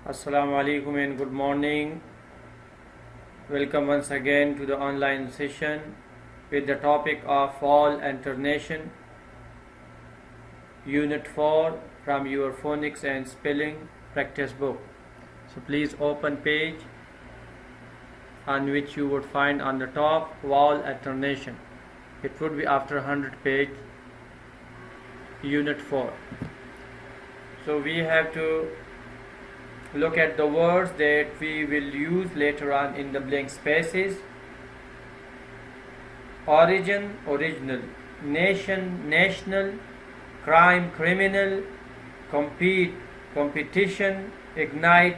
Assalamu alaikum and good morning. Welcome once again to the online session with the topic of Vowel Alternation, Unit 4 from your Phonics and Spelling practice book. So please open page on which you would find on the top Vowel Alternation. It would be after 100 page, Unit 4. So we have to look at the words that we will use later on in the blank spaces. Origin, original. Nation, national. Crime, criminal. Compete, competition. Ignite,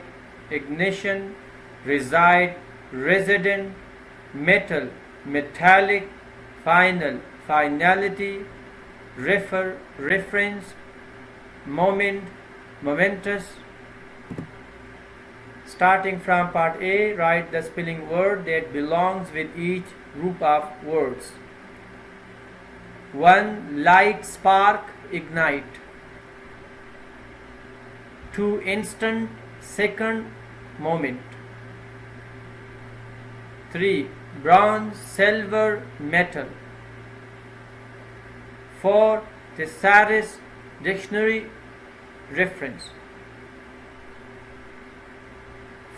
ignition. Reside, resident. Metal, metallic. Final, finality. Refer, reference. Moment, momentous. Starting from part A, write the spelling word that belongs with each group of words. 1. Light, spark, ignite. 2. Instant, second, moment. 3. Bronze, silver, metal. 4. Thesaurus, dictionary, reference.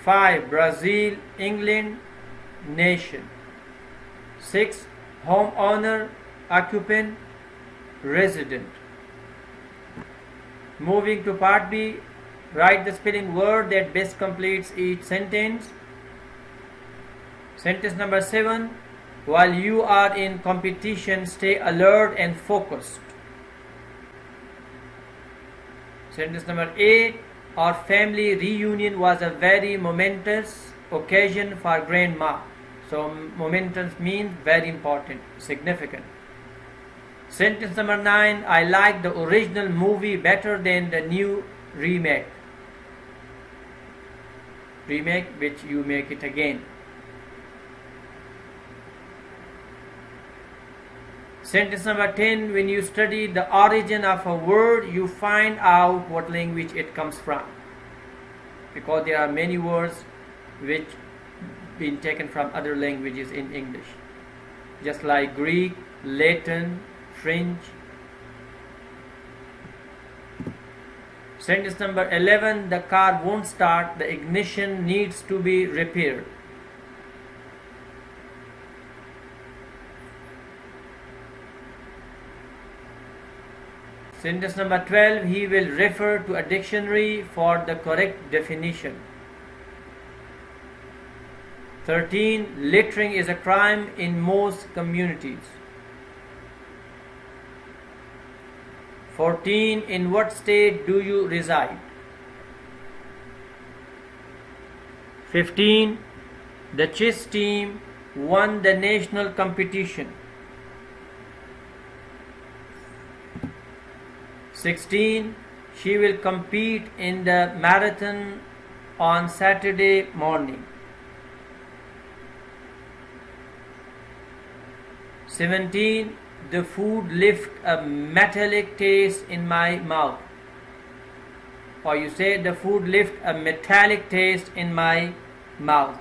5. Brazil, England, nation. 6. Homeowner, occupant, resident. Moving to part B, write the spelling word that best completes each sentence. Sentence number 7. While you are in competition, stay alert and focused. Sentence number 8. Our family reunion was a very momentous occasion for grandma. So momentous means very important, significant. Sentence number 9. I like the original movie better than the new remake. Remake which you make it again. Sentence number 10. When you study the origin of a word, you find out what language it comes from. Because there are many words which been taken from other languages in English. Just like Greek, Latin, French. Sentence number 11. The car won't start. The ignition needs to be repaired. Sentence number 12. He will refer to a dictionary for the correct definition. 13. Littering is a crime in most communities. 14. In what state do you reside? 15. The chess team won the national competition. 16. She will compete in the marathon on Saturday morning. 17. The food left a metallic taste in my mouth. Or you say the food left a metallic taste in my mouth.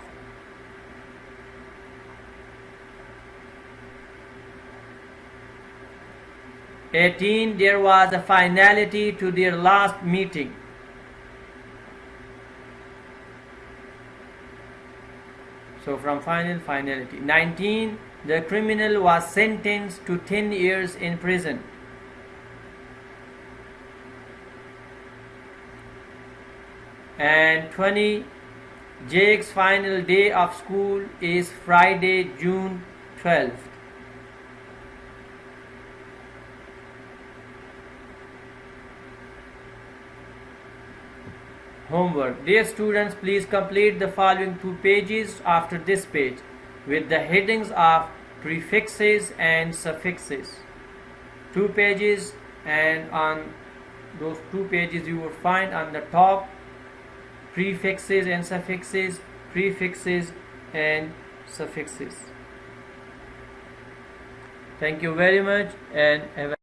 18. There was a finality to their last meeting. So from final, finality. 19. The criminal was sentenced to 10 years in prison. And 20. Jake's final day of school is Friday, June 12th. Homework. Dear students, please complete the following 2 pages after this page with the headings of prefixes and suffixes. 2 pages, and on those 2 pages you will find on the top prefixes and suffixes, prefixes and suffixes. Thank you very much and have a